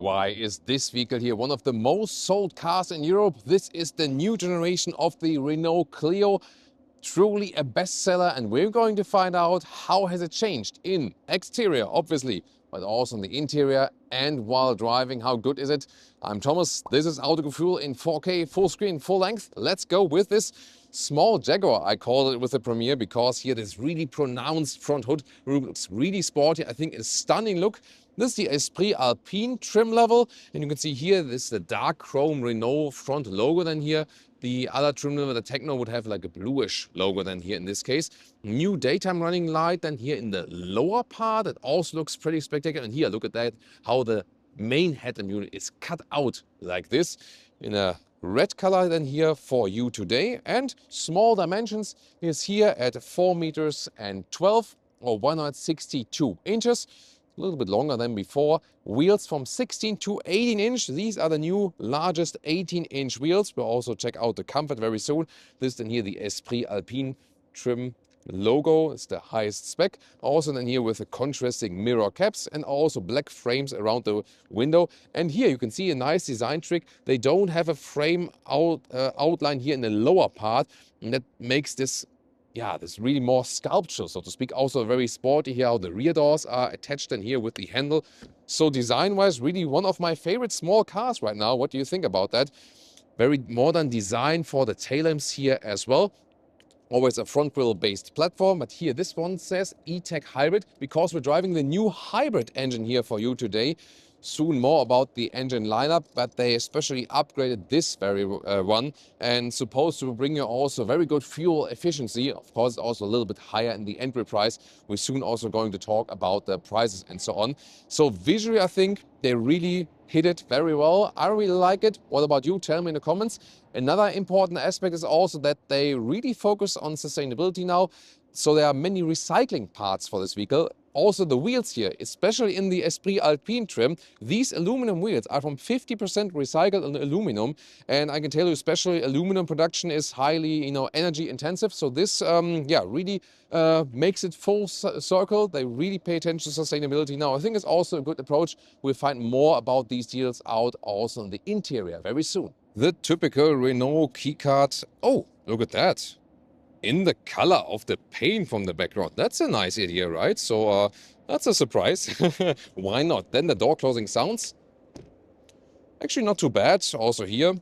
Why is this vehicle here one of the most sold cars in Europe? This is the new generation of the Renault Clio. Truly a bestseller, and we're going to find out how has it changed in exterior, obviously, but also in the interior and while driving. How good is it? I'm Thomas. This is Autogefühl in 4K, full screen, full length. Let's go with this small Jaguar. I call it with the Premier because here this really pronounced front hood looks really sporty. I think it's a stunning look. This is the Esprit Alpine trim level, and you can see here this is the dark chrome Renault front logo. Then here the other trim level, the Techno, would have like a bluish logo than here in this case. New daytime running light then here in the lower part. It also looks pretty spectacular. And here, look at that, how the main headlamp unit is cut out like this in a red color than here for you today. And small dimensions is here at 4 meters and 12 or 162 inches. A little bit longer than before. Wheels from 16 to 18 inch. These are the new largest 18-inch wheels. We'll also check out the comfort very soon. This then here the Esprit Alpine trim logo. It's the highest spec. Also then here with the contrasting mirror caps and also black frames around the window. And here you can see a nice design trick. They don't have a frame outline here in the lower part, and that makes this this really more sculptural, so to speak. Also very sporty here, how the rear doors are attached in here with the handle. So design-wise, really one of my favorite small cars right now. What do you think about that? Very modern design for the tail lamps here as well. Always a front grille based platform, but here this one says E-Tech Hybrid because we're driving the new hybrid engine here for you today. Soon more about the engine lineup, but they especially upgraded this very one and supposed to bring you also very good fuel efficiency. Of course, also a little bit higher in the entry price. We're soon also going to talk about the prices and so on. So visually, I think they really hit it very well. I really like it. What about you? Tell me in the comments. Another important aspect is also that they really focus on sustainability now. So there are many recycling parts for this vehicle. Also the wheels here, especially in the Esprit Alpine trim, these aluminum wheels are from 50% recycled aluminum. And I can tell you, especially aluminum production is highly, energy intensive. So this, really makes it full circle. They really pay attention to sustainability now. I think it's also a good approach. We'll find more about these deals out also in the interior very soon. The typical Renault keycard. Oh, look at that. In the color of the paint from the background. That's a nice idea, right? So that's a surprise. Why not? Then the door closing sounds. Actually not too bad. Also here.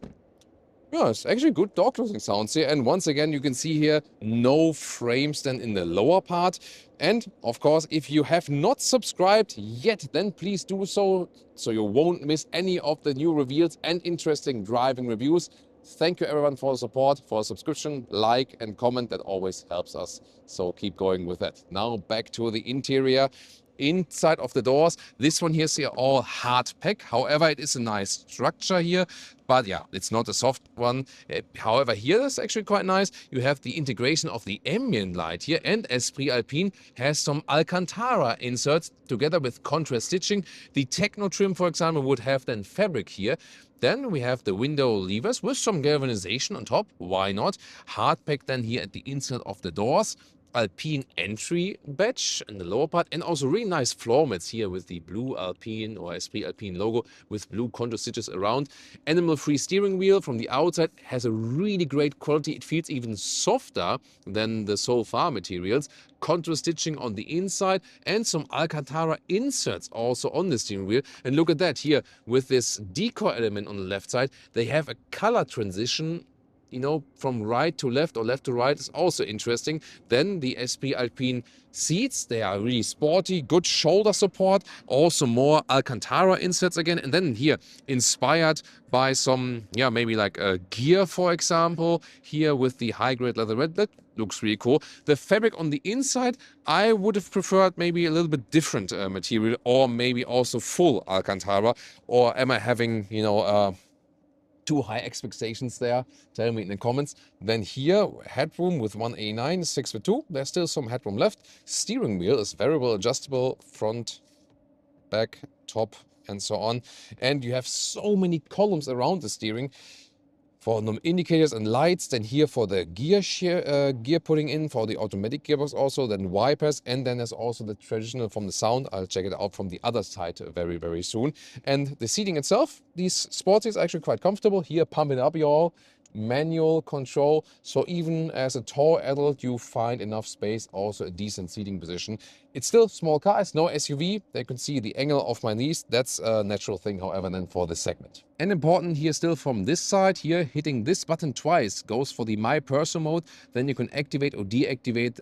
Yeah, it's actually good door closing sounds here. And once again, you can see here no frames then in the lower part. And of course, if you have not subscribed yet, then please do so you won't miss any of the new reveals and interesting driving reviews. Thank you everyone for the support, for a subscription, like and comment. That always helps us. So keep going with that. Now back to the interior. Inside of the doors, this one here is all hard pack. However, it is a nice structure here. But yeah, it's not a soft one. However, here is actually quite nice. You have the integration of the ambient light here, and Esprit Alpine has some Alcantara inserts together with contrast stitching. The Techno trim, for example, would have then fabric here. Then we have the window levers with some galvanization on top. Why not? Hard pack then here at the inside of the doors. Alpine entry badge in the lower part, and also really nice floor mats here with the blue Alpine or Esprit Alpine logo with blue contour stitches around. Animal free steering wheel from the outside has a really great quality. It feels even softer than the so far materials. Contour stitching on the inside and some Alcantara inserts also on the steering wheel. And look at that here with this decor element on the left side. They have a color transition, from right to left or left to right is also interesting. Then the Esprit Alpine seats, they are really sporty, good shoulder support, also more Alcantara inserts again. And then here, inspired by some, maybe like a gear, for example, here with the high-grade leather red. That looks really cool. The fabric on the inside, I would have preferred maybe a little bit different material, or maybe also full Alcantara. Or am I having, too high expectations there? Tell me in the comments. Then here, headroom with 189, 6'2". There's still some headroom left. Steering wheel is variable adjustable, front, back, top, and so on. And you have so many columns around the steering. For the indicators and lights, then here for the gear putting in, for the automatic gearbox also, then wipers, and then there's also the traditional from the sound. I'll check it out from the other side very, very soon. And the seating itself, these sports is actually quite comfortable. Here, pump it up, y'all. Manual control, so even as a tall adult you find enough space, also a decent seating position. It's still a small car, it's no SUV. They can see the angle of my knees. That's a natural thing, however, then for this segment. And important here still from this side here, hitting this button twice goes for the My Person mode. Then you can activate or deactivate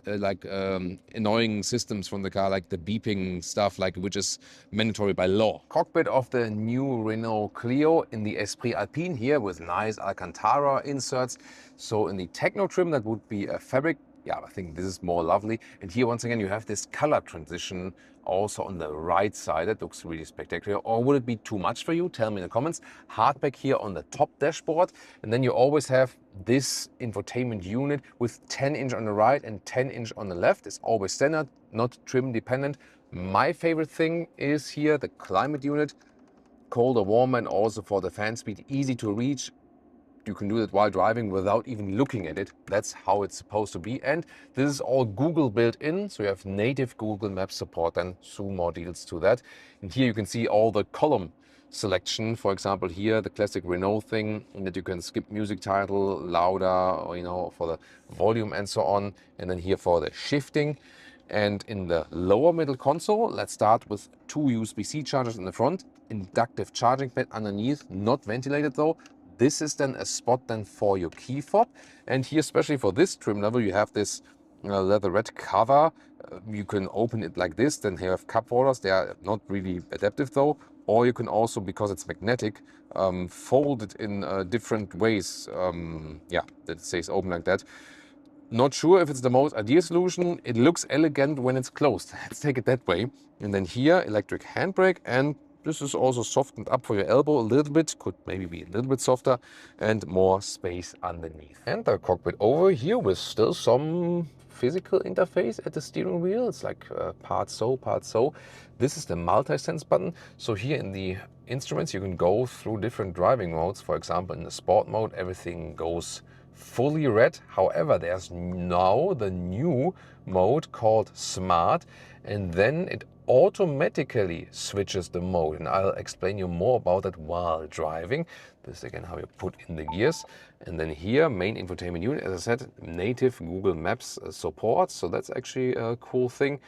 annoying systems from the car, like the beeping stuff, which is mandatory by law. Cockpit of the new Renault Clio in the Esprit Alpine here with nice Alcantara inserts. So in the techno trim that would be a fabric. Yeah, I think this is more lovely. And here once again you have this color transition also on the right side. That looks really spectacular. Or would it be too much for you? Tell me in the comments. Hardback here on the top dashboard. And then you always have this infotainment unit with 10-inch on the right and 10-inch on the left. It's always standard, not trim dependent. My favorite thing is here the climate unit. Cold or warm, and also for the fan speed, easy to reach. You can do that while driving without even looking at it. That's how it's supposed to be. And this is all Google built in, so you have native Google Maps support, and soon more deals to that. And here you can see all the column selection. For example, here the classic Renault thing, and that you can skip music title, louder, or for the volume and so on. And then here for the shifting. And in the lower middle console, let's start with two USB-C chargers in the front, inductive charging pad underneath, not ventilated though. This is then a spot then for your key fob. And here, especially for this trim level, you have this leatherette cover. You can open it like this, then you have cup holders. They are not really adaptive though. Or you can also, because it's magnetic, fold it in different ways. Yeah, that stays open like that. Not sure if it's the most ideal solution. It looks elegant when it's closed. Let's take it that way. And then here, electric handbrake, and this is also softened up for your elbow a little bit. Could maybe be a little bit softer, and more space underneath. And the cockpit over here with still some physical interface at the steering wheel. It's like part so, part so. This is the multi-sense button. So here in the instruments, you can go through different driving modes. For example, in the sport mode, everything goes fully red. However, there's now the new mode called Smart, and then it automatically switches the mode, and I'll explain you more about that while driving. This is again how you put in the gears. And then here, main infotainment unit, as I said, native Google Maps support, so that's actually a cool thing.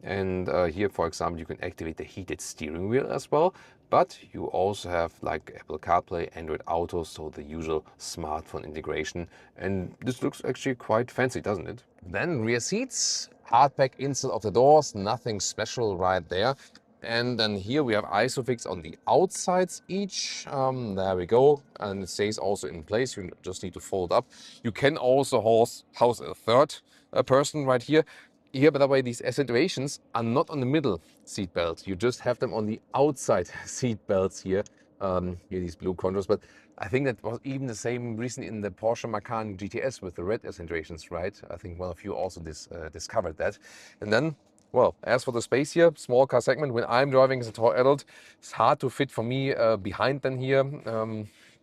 And here, for example, you can activate the heated steering wheel as well. But you also have like Apple CarPlay, Android Auto, so the usual smartphone integration. And this looks actually quite fancy, doesn't it? Then rear seats, hardback inside of the doors, nothing special right there. And then here we have ISOFIX on the outsides each. There we go. And it stays also in place. You just need to fold up. You can also house a third person right here. Here, by the way, these accentuations are not on the middle seat belt. You just have them on the outside seat belts here. Here, these blue contours. But I think that was even the same reason in the Porsche Macan GTS with the red accentuations, right? I think one of you also discovered that. And then, well, as for the space here, small car segment, when I'm driving as a tall adult, it's hard to fit for me behind then here,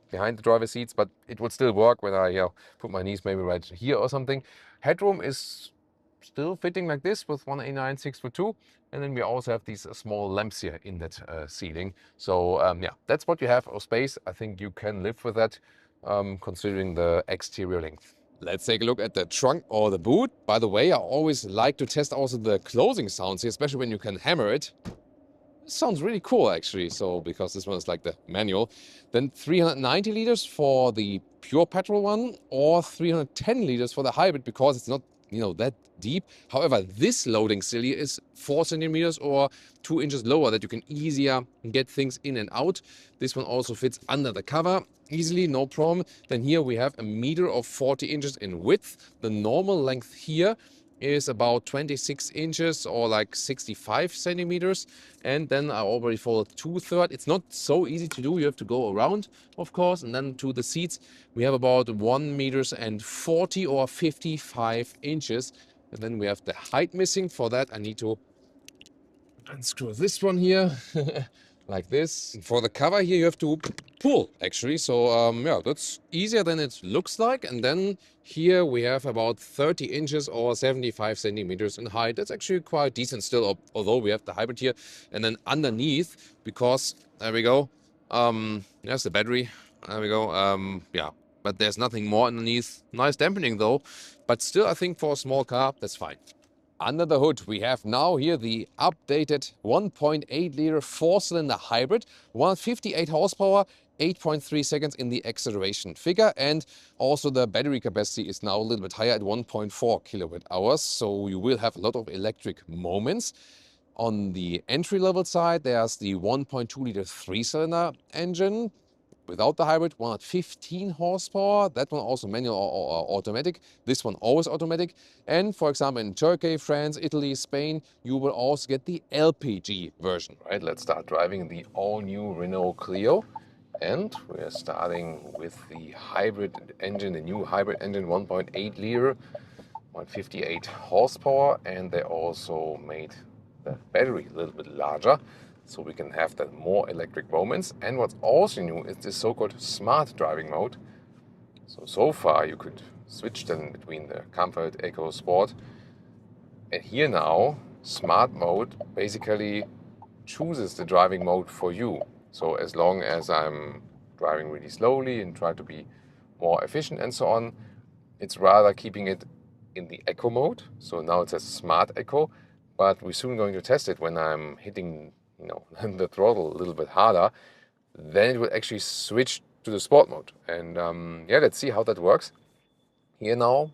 behind the driver's seats, but it would still work when I put my knees maybe right here or something. Headroom is still fitting like this with 189 6'2", and then we also have these small lamps here in that ceiling. So yeah, that's what you have of space. I think you can live with that considering the exterior length. Let's take a look at the trunk or the boot. By the way, I always like to test also the closing sounds here, especially when you can hammer it. This sounds really cool actually, so because this one is like the manual. Then 390 liters for the pure petrol one, or 310 liters for the hybrid, because it's not that deep. However, this loading still here is 4 centimeters or 2 inches lower, that you can easier get things in and out. This one also fits under the cover easily, no problem. Then here we have 1 meter of 40 inches in width. The normal length here is about 26 inches or like 65 centimeters. And then I already folded 2/3. It's not so easy to do. You have to go around, of course. And then to the seats, we have about 1 meters and 40 or 55 inches. And then we have the height missing. For that, I need to unscrew this one here. like this. For the cover here, you have to pull, actually. So, yeah, that's easier than it looks like. And then here we have about 30 inches or 75 centimeters in height. That's actually quite decent still, although we have the hybrid here. And then underneath, because, there we go, there's the battery. There we go. Yeah, but there's nothing more underneath. Nice dampening, though. But still, I think for a small car, that's fine. Under the hood, we have now here the updated 1.8-liter four-cylinder hybrid, 158 horsepower, 8.3 seconds in the acceleration figure, and also the battery capacity is now a little bit higher at 1.4 kilowatt hours, so you will have a lot of electric moments. On the entry-level side, there's the 1.2-liter three-cylinder engine, without the hybrid, 115 horsepower. That one also manual or automatic. This one always automatic. And for example, in Turkey, France, Italy, Spain, you will also get the LPG version. Right, let's start driving the all-new Renault Clio. And we're starting with the hybrid engine, the new hybrid engine, 1.8 liter, 158 horsepower. And they also made the battery a little bit larger, so we can have the more electric moments. And what's also new is this so-called smart driving mode. So far you could switch them between the comfort, eco, sport. And here now, smart mode basically chooses the driving mode for you. So as long as I'm driving really slowly and try to be more efficient and so on, it's rather keeping it in the eco mode. So now it says smart eco, but we're soon going to test it when I'm hitting the throttle a little bit harder. Then it will actually switch to the sport mode. And yeah, let's see how that works. Here now,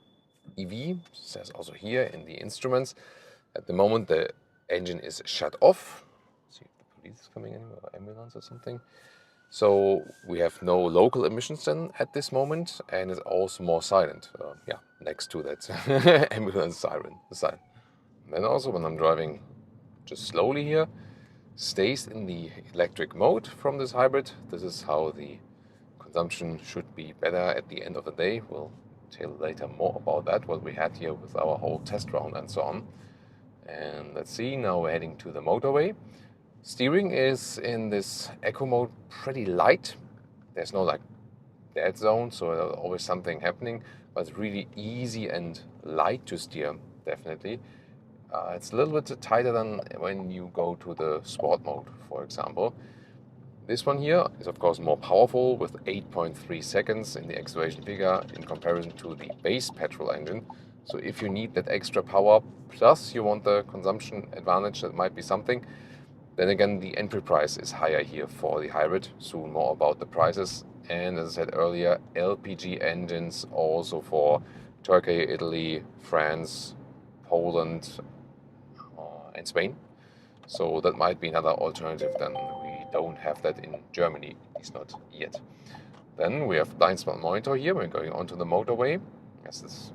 EV says also here in the instruments. At the moment, the engine is shut off. Let's see if the police is coming in, or ambulance or something. So we have no local emissions then at this moment, and it's also more silent. Yeah, next to that ambulance siren. Then also when I'm driving just slowly here, stays in the electric mode from this hybrid. This is how the consumption should be better at the end of the day. We'll tell later more about that, what we had here with our whole test round and so on. And let's see, now we're heading to the motorway. Steering is in this eco mode pretty light. There's no like dead zone, so there's always something happening, but it's really easy and light to steer, definitely. It's a little bit tighter than when you go to the sport mode, for example. This one here is of course more powerful with 8.3 seconds in the acceleration figure in comparison to the base petrol engine. So if you need that extra power, plus you want the consumption advantage, that might be something. Then again, the entry price is higher here for the hybrid. Soon more about the prices. And as I said earlier, LPG engines also for Turkey, Italy, France, Poland, and Spain. So that might be another alternative. Then we don't have that in Germany, at least not yet. Then we have blind spot monitor here. We're going onto the motorway. There's this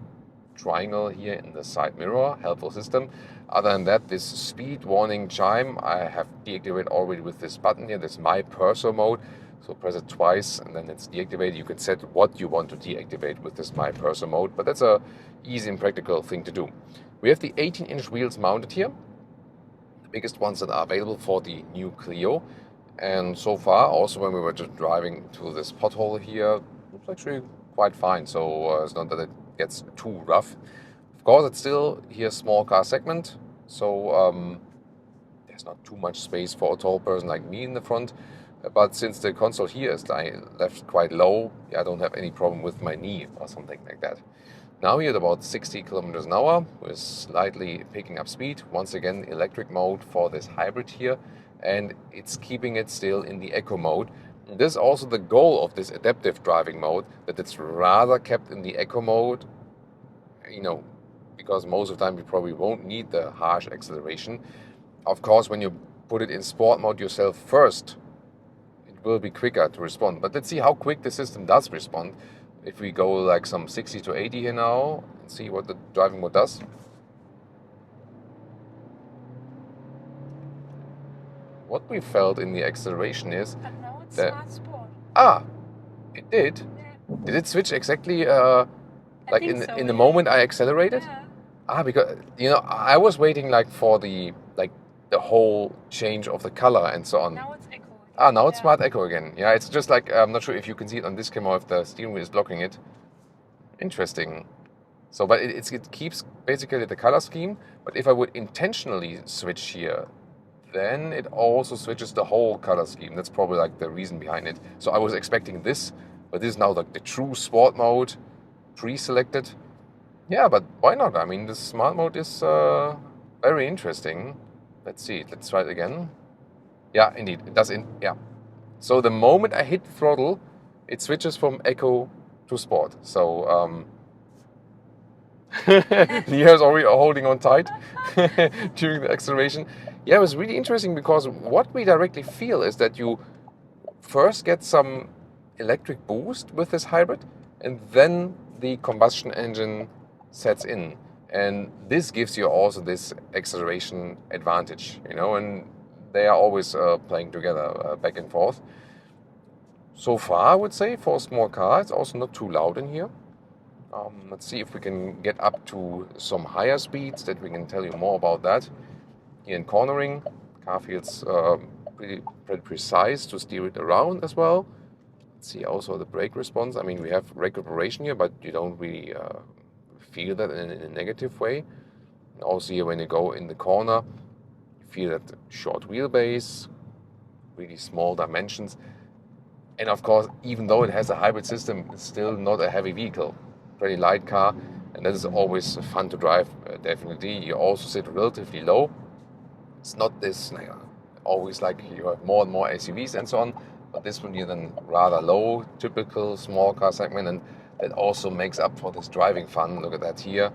triangle here in the side mirror, helpful system. Other than that, this speed warning chime I have deactivated already with this button here, this My Perso mode. So press it twice and then it's deactivated. You can set what you want to deactivate with this My Perso mode, but that's a easy and practical thing to do. We have the 18-inch wheels mounted here, the biggest ones that are available for the new Clio. And so far, also when we were just driving to this pothole here, looks actually quite fine. So it's not that it gets too rough. Of course, it's still here small car segment, so there's not too much space for a tall person like me in the front. But since the console here is left quite low, I don't have any problem with my knee or something like that. Now we're at about 60 kilometers an hour. We're slightly picking up speed. Once again, electric mode for this hybrid here, and it's keeping it still in the eco mode. And this is also the goal of this adaptive driving mode, that it's rather kept in the eco mode, because most of the time you probably won't need the harsh acceleration. Of course, when you put it in sport mode yourself first, it will be quicker to respond. But let's see how quick the system does respond. If we go like some 60 to 80 here now, and see what the driving mode does. What we felt in the acceleration is that... Smart Sport. Ah, it did? Yeah. Did it switch exactly like in the moment I accelerated? Yeah. Ah, because I was waiting like for the whole change of the color and so on. Now it's eco. Ah, now it's Smart Echo again. Yeah, it's just like, I'm not sure if you can see it on this camera, if the steering wheel is blocking it. Interesting. So, but it keeps basically the color scheme, but if I would intentionally switch here, then it also switches the whole color scheme. That's probably like the reason behind it. So I was expecting this, but this is now like the true sport mode, pre-selected. Yeah, but why not? I mean, this smart mode is very interesting. Let's see, let's try it again. Yeah, indeed, it does. Yeah. So the moment I hit throttle, it switches from Eco to Sport. So Nia's already holding on tight during the acceleration. Yeah, it was really interesting because what we directly feel is that you first get some electric boost with this hybrid, and then the combustion engine sets in. And this gives you also this acceleration advantage, you know, and they are always playing together back and forth. So far, I would say, for a small car, it's also not too loud in here. Let's see if we can get up to some higher speeds, that we can tell you more about that. Here in cornering, car feels pretty precise to steer it around as well. Let's see also the brake response. I mean, we have recuperation here, but you don't really feel that in a negative way. And also here, when you go in the corner, you feel that short wheelbase, really small dimensions. And of course, even though it has a hybrid system, it's still not a heavy vehicle. Pretty light car, and that is always fun to drive, definitely. You also sit relatively low. It's not this always like you have more and more SUVs and so on, but this one here then rather low, typical small car segment, and that also makes up for this driving fun. Look at that here.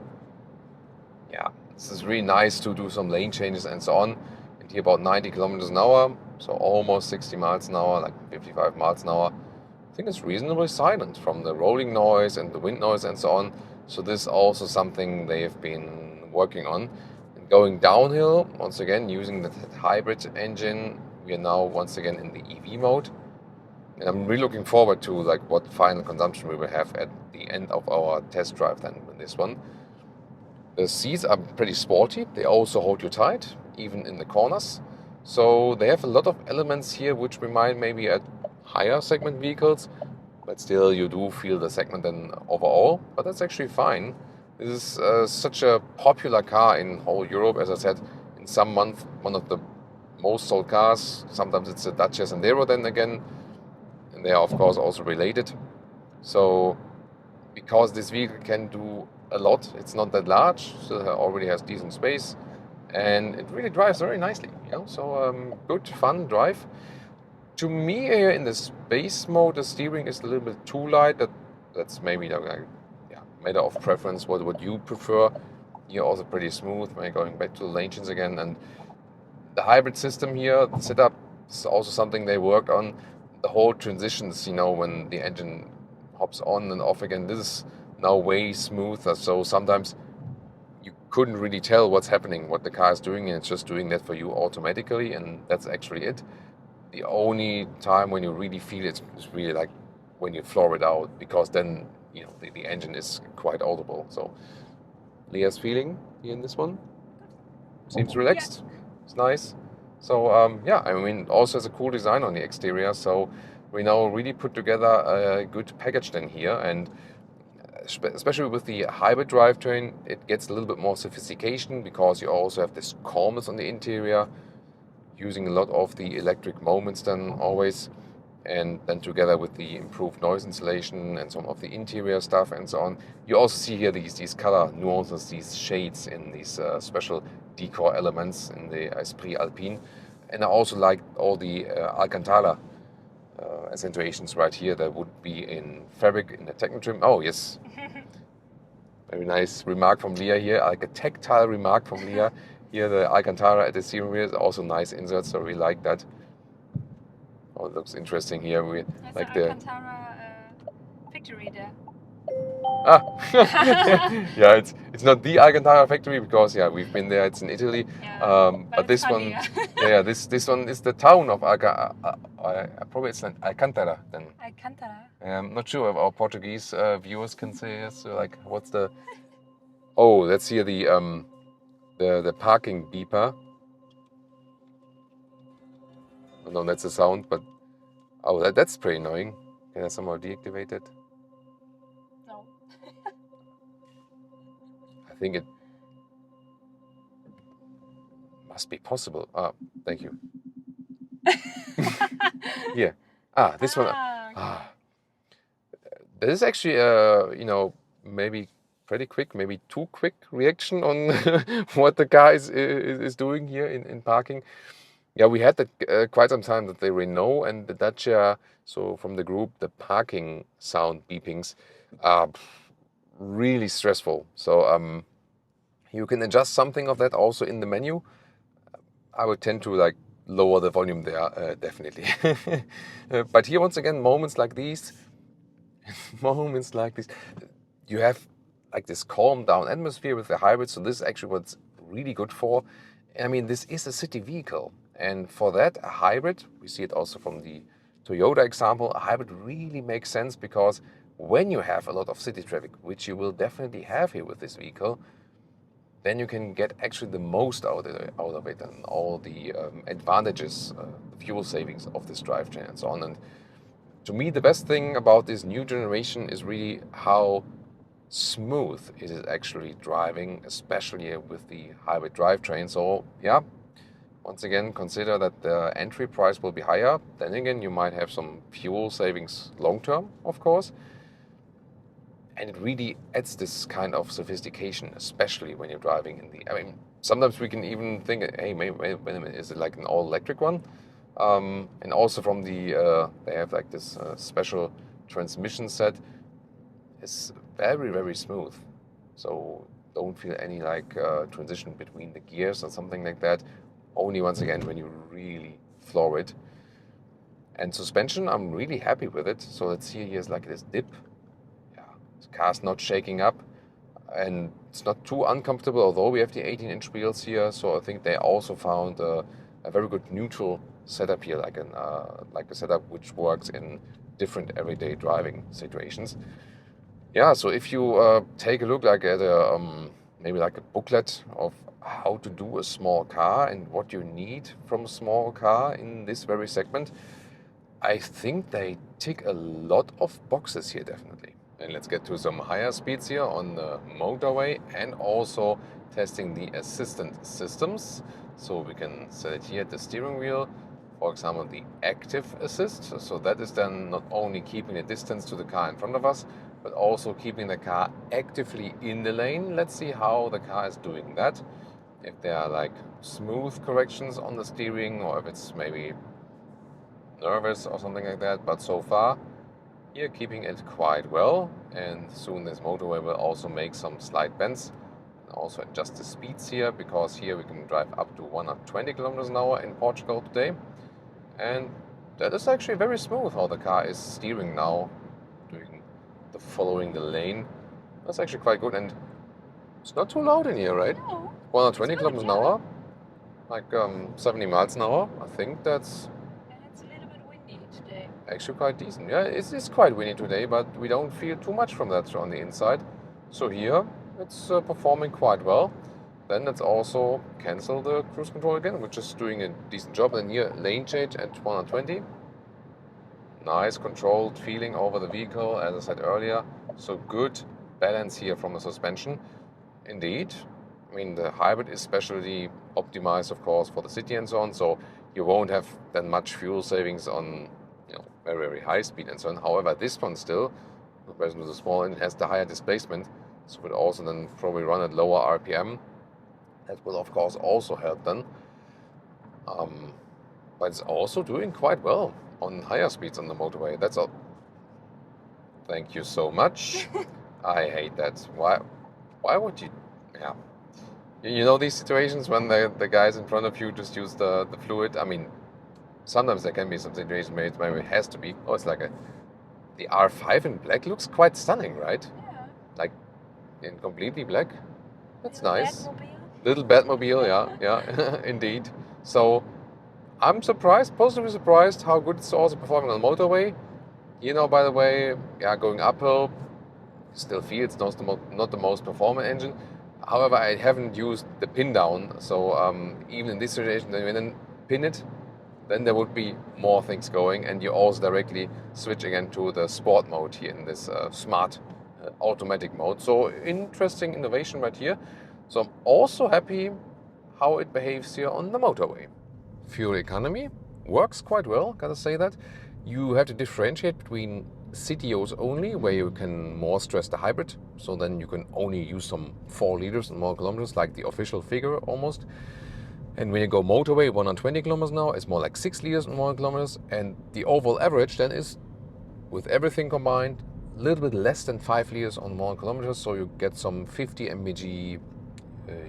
Yeah, this is really nice to do some lane changes and so on. And here about 90 kilometers an hour, so almost 60 miles an hour, like 55 miles an hour. I think it's reasonably silent from the rolling noise and the wind noise and so on. So this is also something they have been working on. And going downhill, once again, using the hybrid engine, we are now once again in the EV mode. And I'm really looking forward to like what final consumption we will have at the end of our test drive then with this one. The seats are pretty sporty. They also hold you tight, even in the corners. So they have a lot of elements here which remind maybe at higher segment vehicles, but still you do feel the segment then overall, but that's actually fine. This is such a popular car in whole Europe, as I said, in some month, one of the most sold cars. Sometimes it's a Dacia Sandero then again, and they are of course also related. So because this vehicle can do a lot, it's not that large, still already has decent space, and it really drives very nicely, you know, so good fun drive. To me, here in the space mode, the steering is a little bit too light. That's maybe a matter of preference. What would you prefer? Here also pretty smooth. When going back to the lane changes again, and the hybrid system here, the setup is also something they worked on. The whole transitions, you know, when the engine hops on and off again, this is now way smoother. So sometimes you couldn't really tell what's happening, what the car is doing, and it's just doing that for you automatically, and that's actually it. The only time when you really feel it is really like when you floor it out, because then, you know, the engine is quite audible. So Leah's feeling here in this one seems relaxed. Yeah. It's nice. So yeah, I mean, also has a cool design on the exterior. So we now really put together a good package then here, and especially with the hybrid drivetrain, it gets a little bit more sophistication because you also have this calmness on the interior, using a lot of the electric moments then always, and then together with the improved noise insulation and some of the interior stuff and so on. You also see here these color nuances, these shades in these special decor elements in the Esprit Alpine. And I also like all the Alcantara accentuations right here that would be in fabric in the Techno trim. Oh yes, very nice remark from Leah here, like a tactile remark from Leah. Here the Alcantara at the steering wheel is also nice insert, so we like that. Oh, it looks interesting here. We That's like the Alcantara factory there. Ah, yeah, it's not the Alcantara factory because yeah, we've been there. It's in Italy, Yeah, but this funny, one, yeah, this one is the town of probably it's an Alcantara then. Alcantara. I'm not sure if our Portuguese viewers can say yes. So like, what's the? Oh, let's hear the parking beeper. No, that's a sound, but Oh, that's pretty annoying. Can I somehow deactivate it? No. I think it must be possible. Ah, thank you. Here. Ah, this one. Okay. Ah, this is actually, you know, maybe pretty quick, maybe too quick reaction on what the car is doing here in parking. Yeah, we had that quite some time that the Renault and the Dacia, so from the group, the parking sound beepings are really stressful. So you can adjust something of that also in the menu. I would tend to like lower the volume there, definitely. But here, once again, moments like these, you have like this calm down atmosphere with the hybrid. So this is actually what's really good for. I mean, this is a city vehicle. And for that, a hybrid, we see it also from the Toyota example, a hybrid really makes sense because when you have a lot of city traffic, which you will definitely have here with this vehicle, then you can get actually the most out of it and all the advantages, the fuel savings of this drivetrain and so on. And to me, the best thing about this new generation is really how smooth it is actually driving, especially with the hybrid drivetrain. So yeah, once again, consider that the entry price will be higher. Then again, you might have some fuel savings long term, of course. And it really adds this kind of sophistication, especially when you're driving in the. I mean, sometimes we can even think, hey, maybe, wait a minute, is it like an all-electric one? And also from the, they have like this special transmission set. It's very, very smooth. So don't feel any like transition between the gears or something like that. Only once again when you really floor it. And suspension, I'm really happy with it. So let's see, here's like this dip. Yeah, the car's not shaking up. And it's not too uncomfortable, although we have the 18-inch wheels here. So I think they also found a very good neutral setup here, like a setup which works in different everyday driving situations. Yeah, so if you take a look like at a maybe like a booklet of how to do a small car and what you need from a small car in this very segment, I think they tick a lot of boxes here, definitely. And let's get to some higher speeds here on the motorway and also testing the assistant systems. So we can set it here at the steering wheel, for example, the active assist. So that is then not only keeping a distance to the car in front of us, but also keeping the car actively in the lane. Let's see how the car is doing that. If there are like smooth corrections on the steering or if it's maybe nervous or something like that, but so far here keeping it quite well. And soon this motorway will also make some slight bends and also adjust the speeds here, because here we can drive up to 120 kilometers an hour in Portugal today. And that is actually very smooth how the car is steering now, doing the following the lane. That's actually quite good, and it's not too loud in here, right? No. 120 It's good, kilometers an yeah. hour, like 70 miles an hour. I think that's And it's a little bit windy today. actually quite decent. Yeah, it's quite windy today, but we don't feel too much from that on the inside. So here it's performing quite well. Then let's also cancel the cruise control again, which is doing a decent job. And here lane change at 120. Nice controlled feeling over the vehicle, as I said earlier. So good balance here from the suspension. Indeed. I mean, the hybrid is specially optimized, of course, for the city and so on. So you won't have that much fuel savings on, you know, very, very high speed and so on. However, this one still, in comparison to the small one, it has the higher displacement. So it will also then probably run at lower RPM. That will, of course, also help then. But it's also doing quite well on higher speeds on the motorway. That's all. Thank you so much. I hate that. Why would you? Yeah. You know these situations when the guys in front of you just use the fluid? I mean, sometimes there can be some situations where it has to be. Oh, it's like the R5 in black looks quite stunning, right? Yeah. Like in completely black. That's Little nice. Batmobile. Little Batmobile, yeah, indeed. So I'm surprised, positively surprised, how good it's also performing on the motorway. You know, by the way, yeah, going uphill, still feel it's not the most performant engine. However, I haven't used the pin down, so even in this situation, when I pin it, then there would be more things going, and you also directly switch again to the sport mode here in this smart automatic mode. So interesting innovation right here. So I'm also happy how it behaves here on the motorway. Fuel economy works quite well, gotta say that. You have to differentiate between city use only, where you can more stress the hybrid, so then you can only use some 4 liters and more kilometers, like the official figure almost. And when you go motorway, 120 kilometers now, it's more like 6 liters and more kilometers. And the overall average then is, with everything combined, a little bit less than 5 liters on more kilometers. So you get some 50 mpg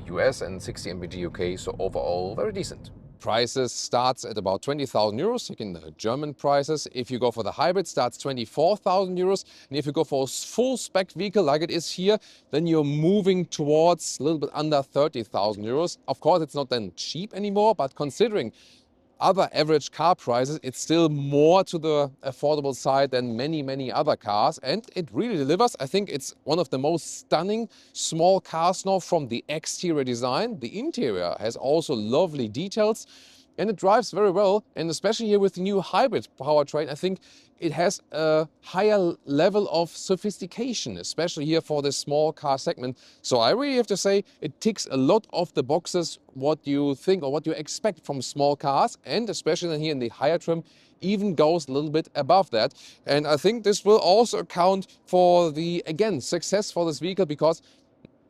US and 60 mpg UK. So overall, very decent. Prices starts at about 20,000 euros, like in the German prices. If you go for the hybrid, starts 24,000 euros. And if you go for a full spec vehicle like it is here, then you're moving towards a little bit under 30,000 euros. Of course, it's not then cheap anymore, but considering other average car prices, it's still more to the affordable side than many other cars, and it really delivers. I think it's one of the most stunning small cars now from the exterior design. The interior has also lovely details, and it drives very well. And especially here with the new hybrid powertrain, I think it has a higher level of sophistication, especially here for this small car segment. So I really have to say it ticks a lot of the boxes what you think or what you expect from small cars, and especially then here in the higher trim even goes a little bit above that. And I think this will also account for the, again, success for this vehicle, because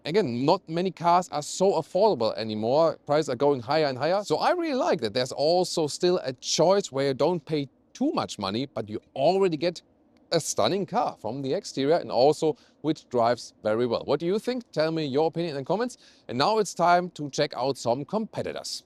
again, not many cars are so affordable anymore. Prices are going higher and higher. So I really like that there's also still a choice where you don't pay too much money, but you already get a stunning car from the exterior, and also which drives very well. What do you think? Tell me your opinion in the comments. And now it's time to check out some competitors.